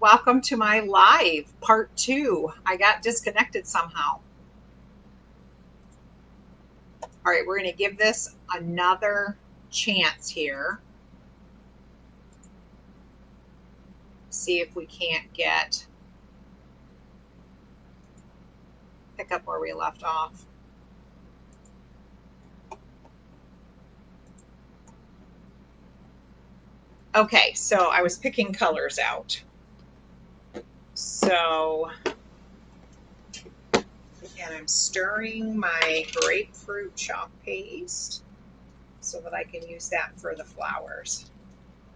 welcome to my live part 2. I got disconnected somehow. All right, we're going to give this another chance here. See if we can't pick up where we left off. Okay, so I was picking colors out. So, and I'm stirring my grapefruit chalk paste so that I can use that for the flowers.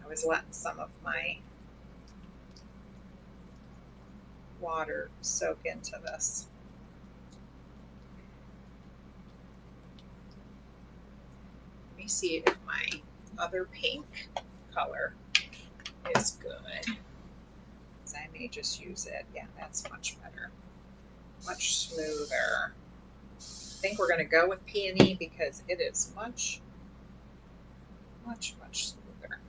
I was letting some of my water soak into this. Let me see if my other pink color is good. So I may just use it. Yeah, that's much better. Much smoother. I think we're going to go with Peony because it is much smoother.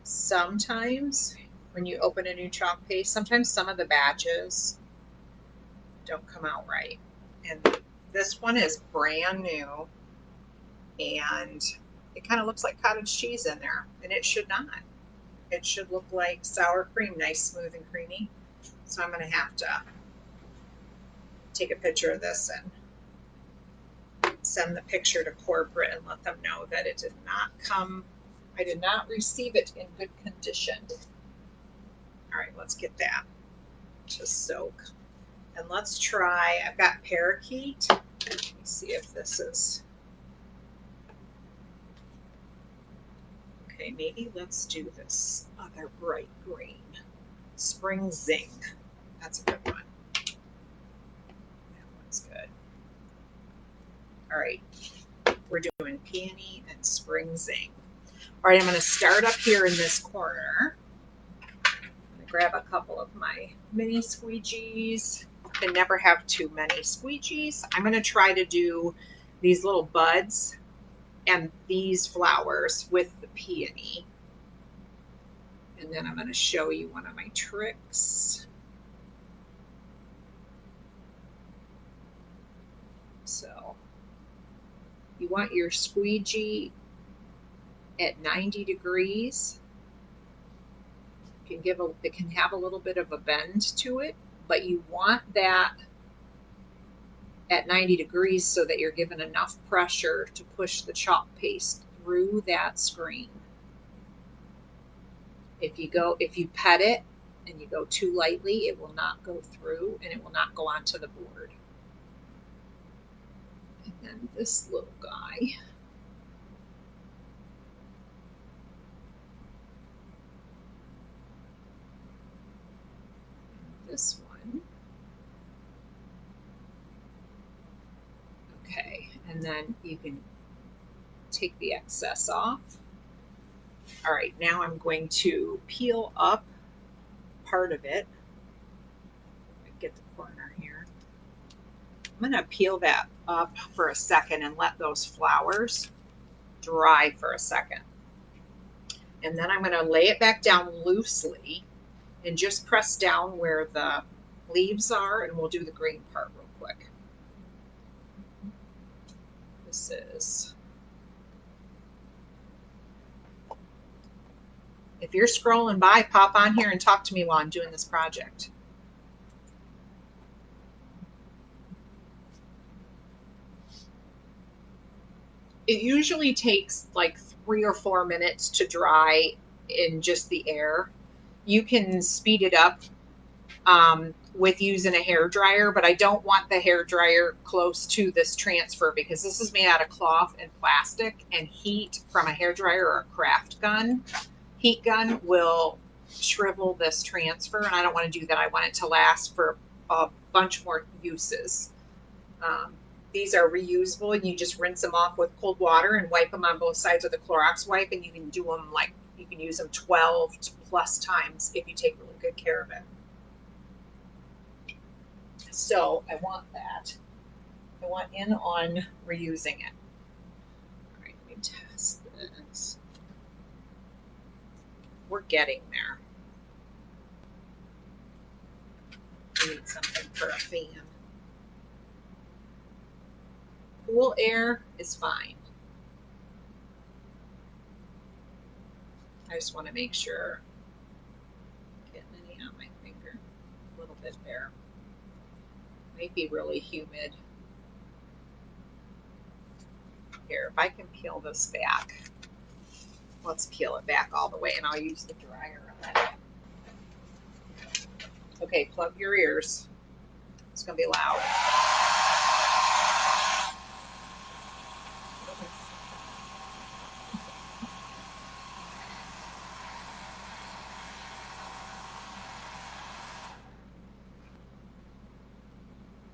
Sometimes when you open a new chalk paste, sometimes some of the batches don't come out right. And this one is brand new and it kind of looks like cottage cheese in there, and it should not. It should look like sour cream, nice, smooth, and creamy. So I'm going to have to take a picture of this and send the picture to corporate and let them know that it did not come, I did not receive it in good condition. All right, let's get that to soak. And let's try, I've got parakeet. Let me see if this is, okay, maybe let's do this other bright green. Spring Zing. That's a good one. That one's good. All right, we're doing Peony and Spring Zing. All right, I'm going to start up here in this corner. I'm going to grab a couple of my mini squeegees. I never have too many squeegees. I'm going to try to do these little buds and these flowers with the peony. And then I'm going to show you one of my tricks. So you want your squeegee at 90 degrees. It can have a little bit of a bend to it, but you want that at 90 degrees so that you're given enough pressure to push the chalk paste through that screen. If you pet it and you go too lightly, it will not go through and it will not go onto the board. And then this little guy. This one. Okay, and then you can take the excess off. All right, now I'm going to peel up part of it. Get the corner here. I'm going to peel that up for a second and let those flowers dry for a second. And then I'm going to lay it back down loosely and just press down where the leaves are, and we'll do the green part real quick. This is, if you're scrolling by, pop on here and talk to me while I'm doing this project. It usually takes like 3 or 4 minutes to dry in just the air. You can speed it up with using a hair dryer, but I don't want the hair dryer close to this transfer because this is made out of cloth and plastic, and heat from a hair dryer or a craft gun, heat gun, will shrivel this transfer, and I don't want to do that. I want it to last for a bunch more uses. These are reusable, and you just rinse them off with cold water and wipe them on both sides with a Clorox wipe, and you can do them like, you can use them 12 plus times if you take really good care of it. So I want that. I want in on reusing it. All right, let me test this. We're getting there. We need something for a fan. Cool air is fine. I just want to make sure I'm getting any on my finger. A little bit there. Might be really humid. Here, if I can peel this back. Let's peel it back all the way and I'll use the dryer on it. Okay, plug your ears. It's going to be loud.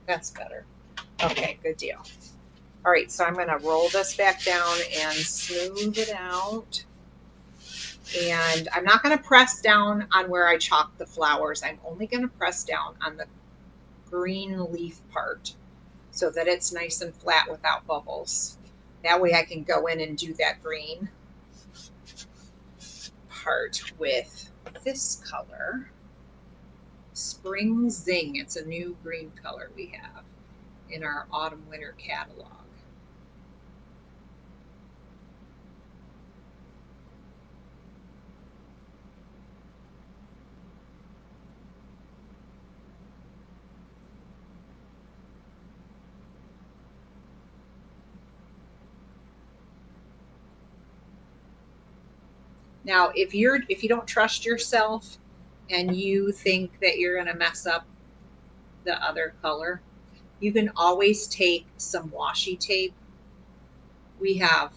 That's better. Okay, good deal. All right, so I'm going to roll this back down and smooth it out. And I'm not going to press down on where I chalk the flowers. I'm only going to press down on the green leaf part so that it's nice and flat without bubbles. That way I can go in and do that green part with this color. Spring Zing. It's a new green color we have in our autumn winter catalog. Now, if you don't trust yourself and you think that you're going to mess up the other color, you can always take some washi tape. We have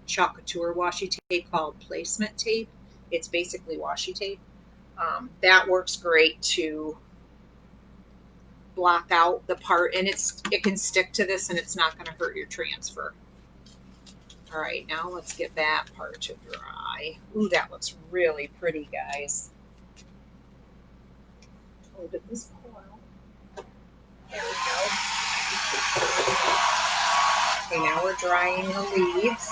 Chalk Couture washi tape called placement tape. It's basically washi tape. That works great to block out the part, and it can stick to this and it's not going to hurt your transfer. All right, now let's get that part to dry. Ooh, that looks really pretty, guys. Oh, did this pull out? There we go. Okay, now we're drying the leaves.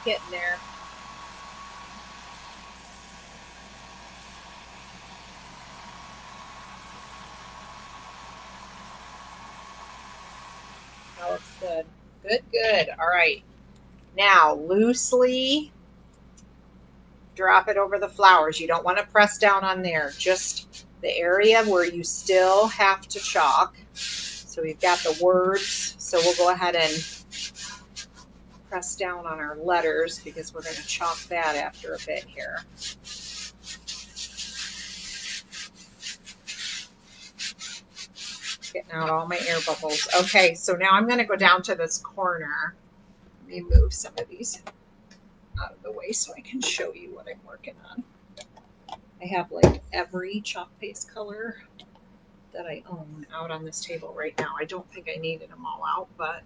Getting there. That looks good. Good, good. All right. Now, loosely drop it over the flowers. You don't want to press down on there. Just the area where you still have to chalk. So we've got the words. So we'll go ahead and press down on our letters because we're going to chalk that after a bit here. Getting out all my air bubbles. Okay, so now I'm going to go down to this corner. Let me move some of these out of the way so I can show you what I'm working on. I have like every chalk paste color that I own out on this table right now. I don't think I needed them all out, but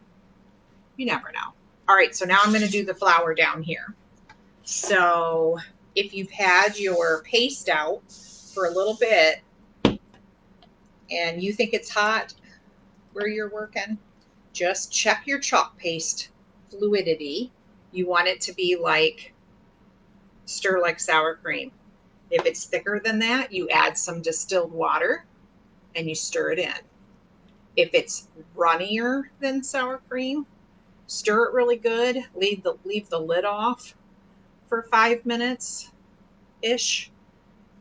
you never know. All right, so now I'm going to do the flower down here. So if you've had your paste out for a little bit and you think it's hot where you're working, just check your chalk paste fluidity. You want it to be like stir like sour cream. If it's thicker than that, you add some distilled water and you stir it in. If it's runnier than sour cream, stir it really good. Leave the lid off for 5 minutes ish,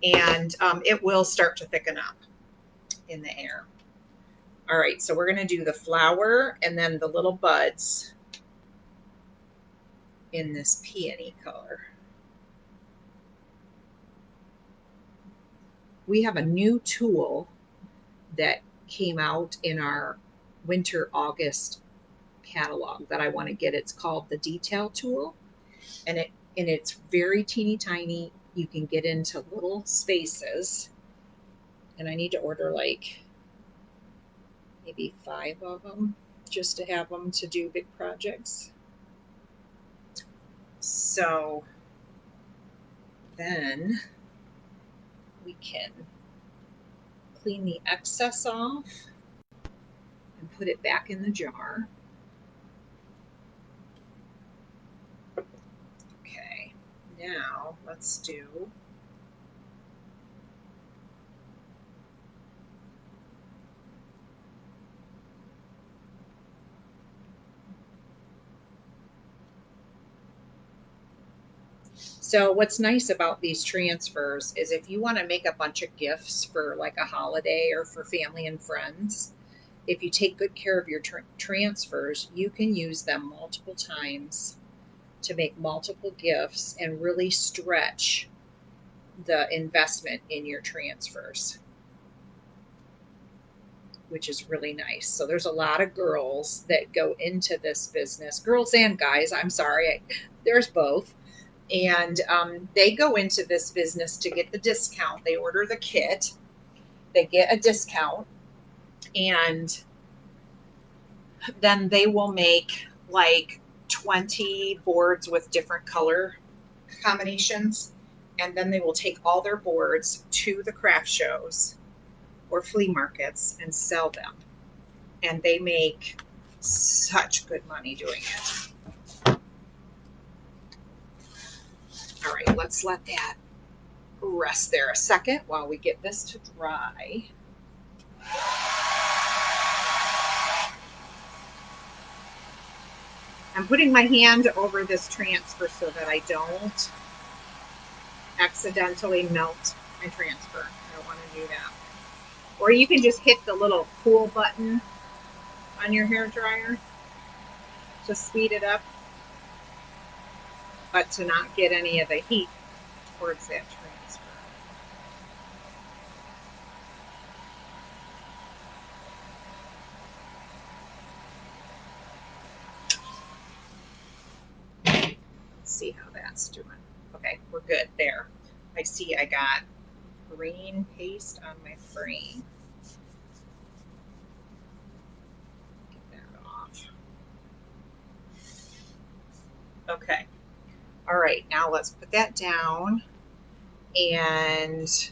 and it will start to thicken up in the air. All right, so we're going to do the flower and then the little buds in this peony color. We have a new tool that came out in our winter August catalog that I want to get. It's called the detail tool, and it's very teeny tiny. You can get into little spaces, and I need to order like maybe 5 of them. just to have them to do big projects. So then we can clean the excess off and put it back in the jar. Okay, now let's do So what's nice about these transfers is if you want to make a bunch of gifts for like a holiday or for family and friends, if you take good care of your transfers, you can use them multiple times to make multiple gifts and really stretch the investment in your transfers, which is really nice. So there's a lot of girls that go into this business, girls and guys, I'm sorry, there's both. And they go into this business to get the discount. They order the kit, they get a discount, and then they will make like 20 boards with different color combinations. And then they will take all their boards to the craft shows or flea markets and sell them. And they make such good money doing it. All right, let's let that rest there a second while we get this to dry. I'm putting my hand over this transfer so that I don't accidentally melt my transfer. I don't want to do that. Or you can just hit the little cool button on your hair dryer to speed it up, but to not get any of the heat towards that transfer. Let's see how that's doing. Okay, we're good there. I see I got green paste on my frame. Get that off. Okay. All right, now let's put that down and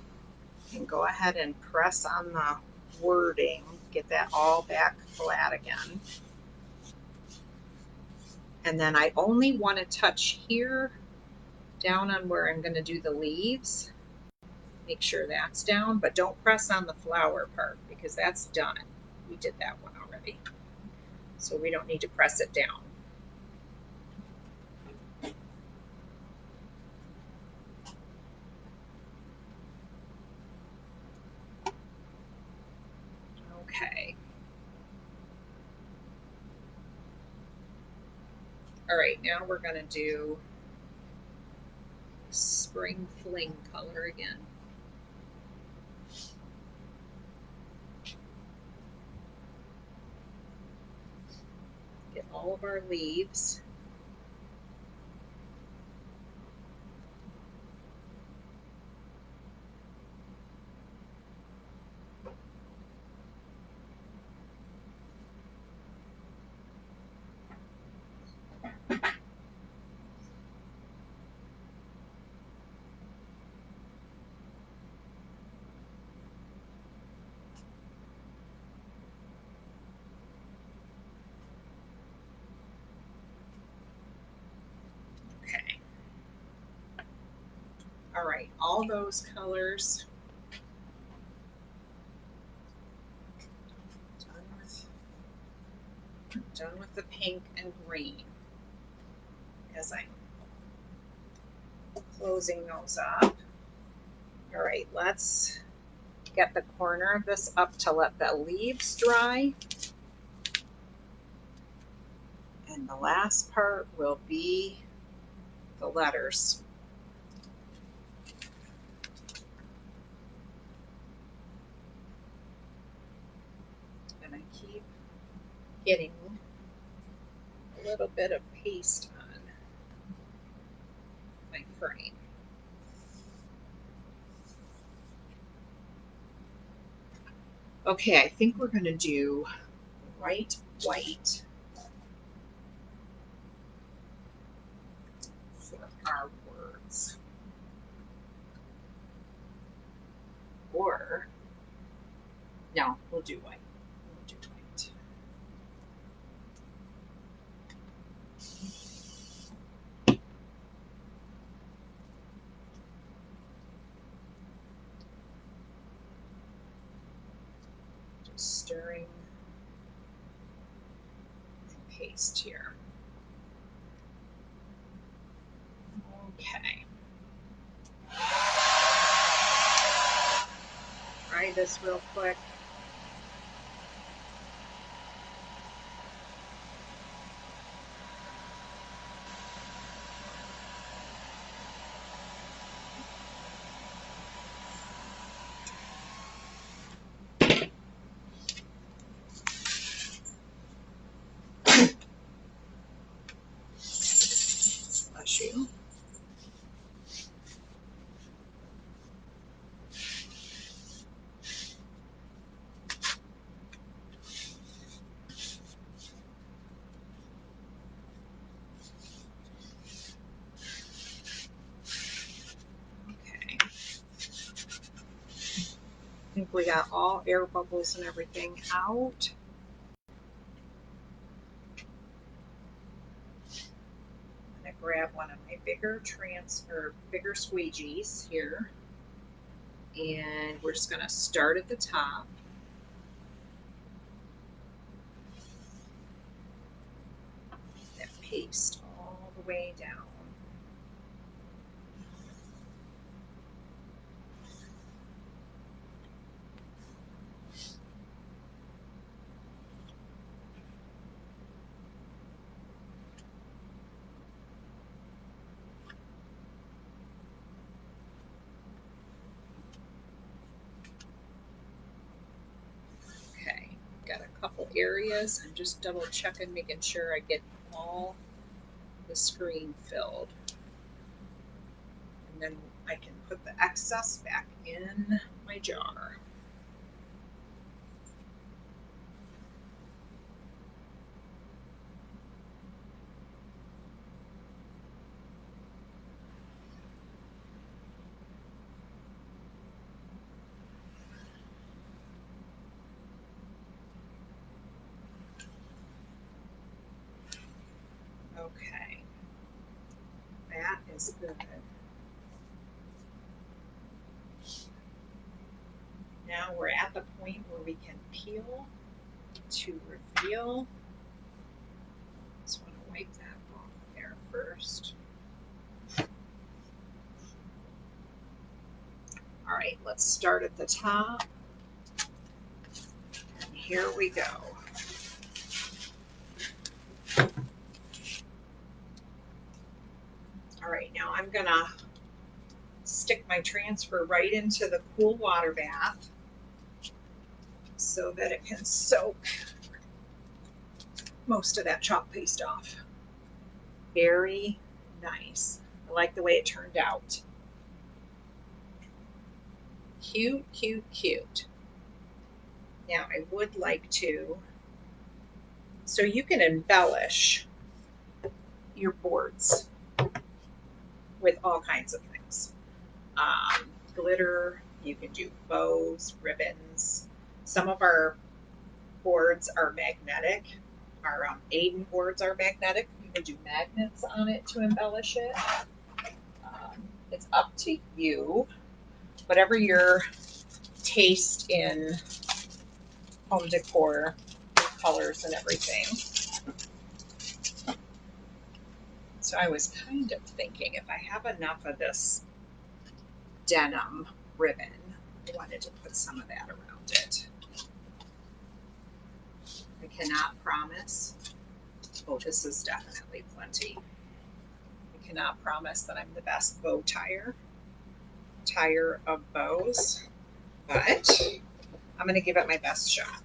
go ahead and press on the wording, get that all back flat again. And then I only want to touch here down on where I'm going to do the leaves. Make sure that's down, but don't press on the flower part because that's done. We did that one already. So we don't need to press it down. Okay. All right, now we're going to do Spring Fling color again. Get all of our leaves. Okay. All right, all those colors. Done with the pink and green. As I'm closing those up. All right, let's get the corner of this up to let the leaves dry. And the last part will be the letters. And I keep getting a little bit of paste on my frame. Okay, I think we're going to do right white for our words. Or, no, we'll do white. We'll do white. Just stirring and paste here. Okay. Try this real quick. Bless you. Okay. I think we got all air bubbles and everything out. I'm going to grab one of my bigger squeegees here. And we're just going to start at the top. And paste all the way down. Okay, got a couple areas. I'm just double checking, making sure I get all the screen filled. And then I can put the excess back in my jar. Okay, that is good. Now we're at the point where we can peel to reveal. Just want to wipe that off there first. All right, let's start at the top. And here we go. All right, now I'm gonna stick my transfer right into the cool water bath so that it can soak most of that chalk paste off. Very nice. I like the way it turned out. Cute, cute, cute. Now I would like to, so you can embellish your boards with all kinds of things. Glitter, you can do bows, ribbons. Some of our boards are magnetic. Our Aiden boards are magnetic. You can do magnets on it to embellish it. It's up to you. Whatever your taste in home decor, colors and everything. So I was kind of thinking if I have enough of this denim ribbon, I wanted to put some of that around it. I cannot promise. Oh, this is definitely plenty. I cannot promise that I'm the best bow tire of bows, but I'm going to give it my best shot.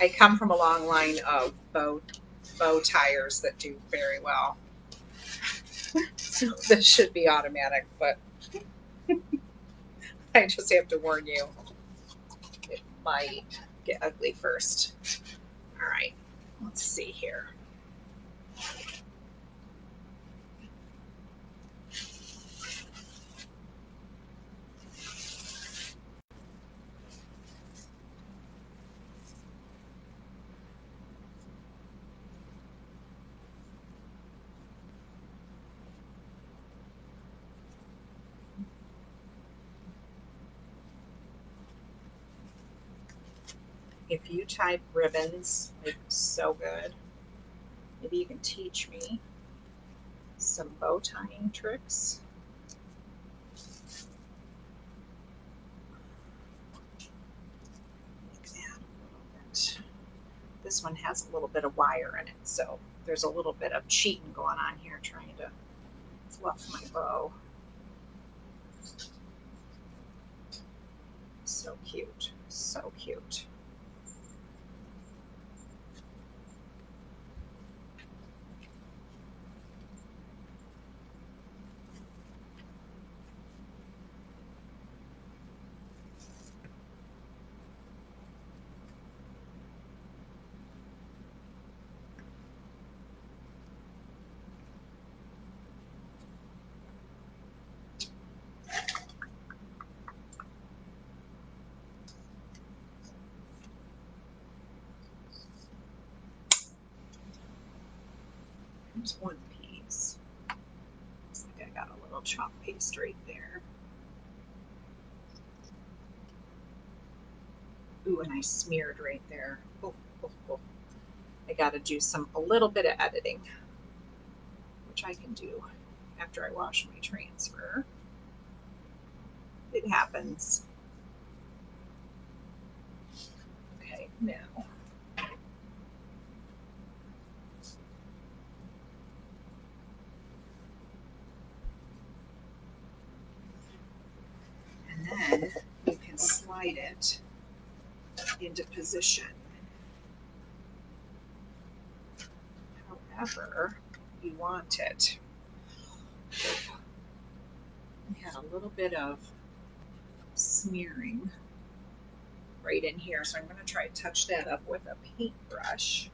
I come from a long line of bow tires that do very well. So this should be automatic, but I just have to warn you, it might. get ugly first. All right, let's see here. If you tie ribbons like so good, maybe you can teach me some bow tying tricks. Like that a little bit. This one has a little bit of wire in it, so there's a little bit of cheating going on here trying to fluff my bow. So cute, so cute. There's one piece. Looks like I got a little chalk paste right there. Ooh, and I smeared right there. Oh, oh, oh. I got to do a little bit of editing, which I can do after I wash my transfer. It happens. Okay, now. And then you can slide it into position. However you want it. We had a little bit of smearing right in here, so I'm going to try to touch that up with a paintbrush.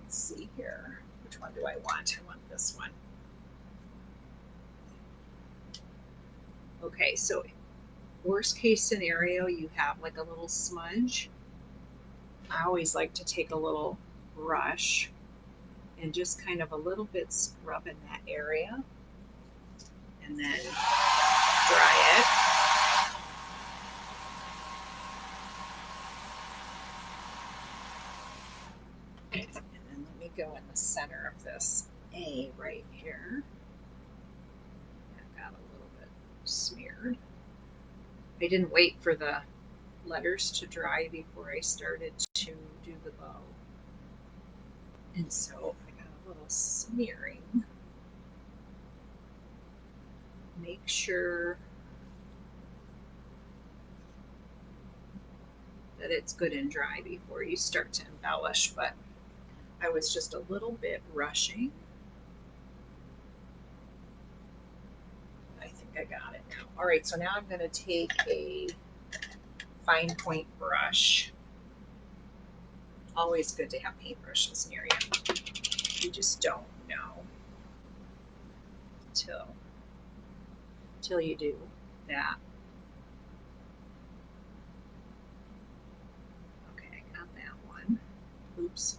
Let's see here. Which one do I want? I want this one. Okay, so worst case scenario, you have like a little smudge. I always like to take a little brush and just kind of a little bit scrub in that area and then dry it. And then let me go in the center of this A right here. I've got a little bit smeared. I didn't wait for the letters to dry before I started to do the bow. And so I got a little smearing. Make sure that it's good and dry before you start to embellish, but I was just a little bit rushing. I think I got it now. All right, so now I'm going to take a fine point brush. Always good to have paintbrushes near you. You just don't know till you do that. Okay, I got that one. Oops.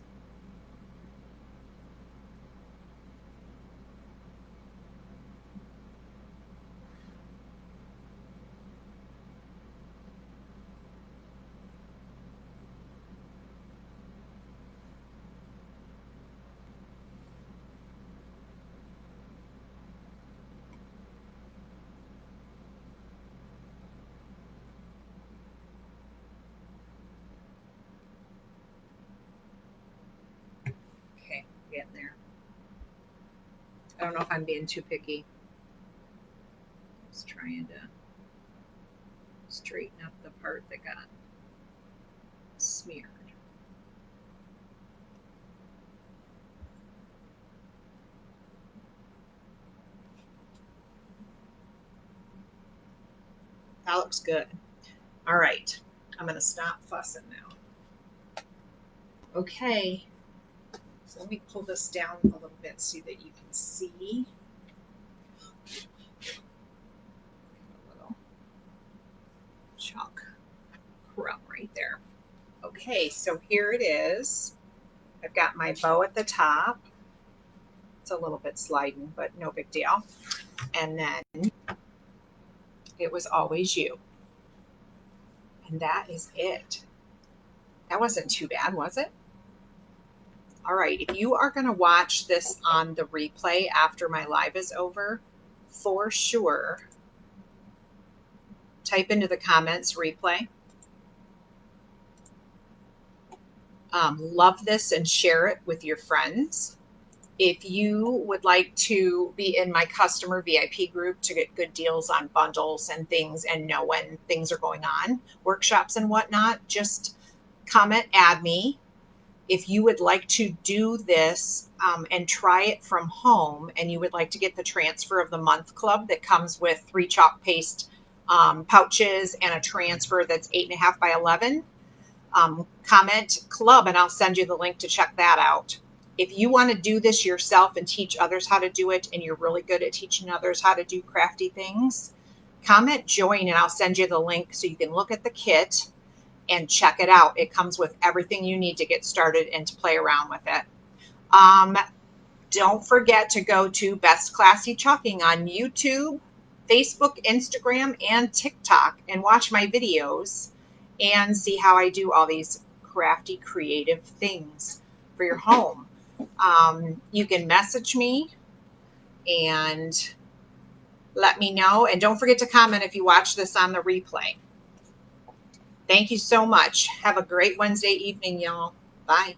Okay, getting there. I don't know if I'm being too picky. Just trying to straighten up the part that got smeared. That looks good. All right, I'm going to stop fussing now. Okay. So let me pull this down a little bit so that you can see. A little chalk crumb right there. Okay, so here it is. I've got my bow at the top. It's a little bit sliding, but no big deal. And then it was always you. And that is it. That wasn't too bad, was it? All right, if you are going to watch this on the replay after my live is over, for sure, type into the comments replay. Love this and share it with your friends. If you would like to be in my customer VIP group to get good deals on bundles and things and know when things are going on, workshops and whatnot, just comment, add me. If you would like to do this and try it from home and you would like to get the transfer of the month club that comes with 3 chalk paste pouches and a transfer that's 8.5 by 11, comment club and I'll send you the link to check that out. If you want to do this yourself and teach others how to do it and you're really good at teaching others how to do crafty things, comment join and I'll send you the link so you can look at the kit and check it out. It comes with everything you need to get started and to play around with it. Don't forget to go to Best Classy Chalking on YouTube, Facebook, Instagram, and TikTok and watch my videos and see how I do all these crafty, creative things for your home. You can message me and let me know. And don't forget to comment if you watch this on the replay. Thank you so much. Have a great Wednesday evening, y'all. Bye.